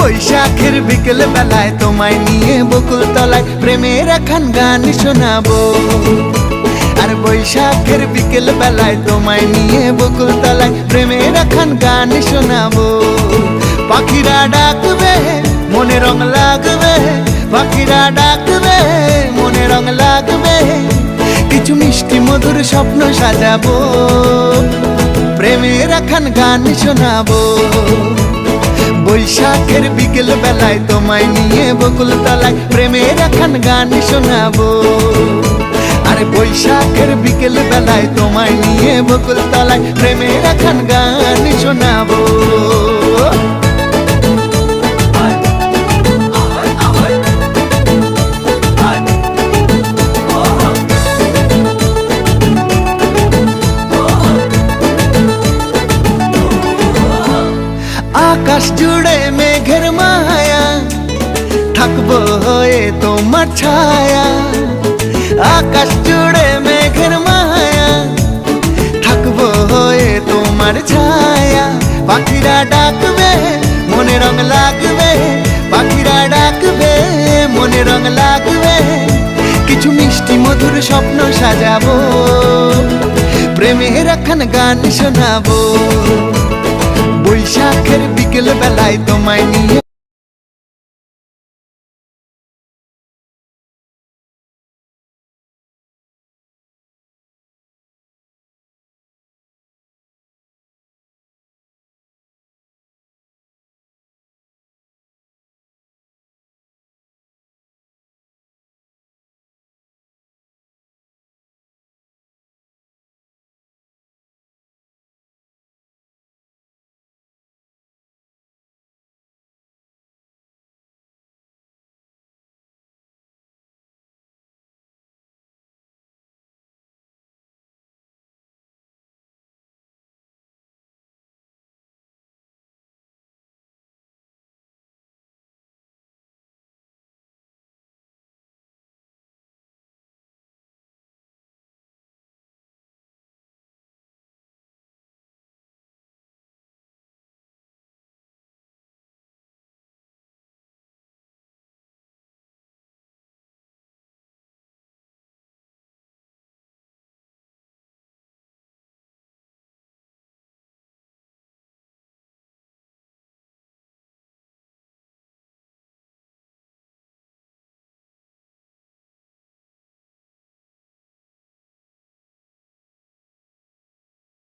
বৈশাখের বিকেল বেলায় তোমায় নিয়ে বকুল তলায় প্রেমের একখান গান শোনাবো। আর বৈশাখের বিকেল বেলায় তোমায় নিয়ে বকুল তলায় প্রেমের একখান গান শোনাবো। পাখিরা ডাকবে মনে রং লাগবে, পাখিরা ডাকবে মনে রং লাগবে, কিছু মিষ্টি মধুর স্বপ্ন সাজাবো, প্রেমের একখান গান শোনাবো। বৈশাখের বিকেল বেলায় তোমায় নিয়ে বকুল তলায় প্রেমের একখান গান শোনাবো। আরে বৈশাখের বিকেল বেলায় তোমায় নিয়ে বকুল তলায় প্রেমের একখান গান শোনাবো। আকাশ জুড়ে মেঘের মায়া, থাকবো হয়ে তোমার ছায়া। আকাশ জুড়ে মেঘের মায়া, থাকবো হয়ে তোমার ছায়া। পাখিরা ডাকবে মনে রং লাগবে, পাখিরা ডাকবে মনে রং লাগবে, কিছু মিষ্টি মধুর স্বপ্ন সাজাবো, প্রেমের একখান গান শোনাবো। বৈশাখের বিকেল বেলায় তোমায় নিয়ে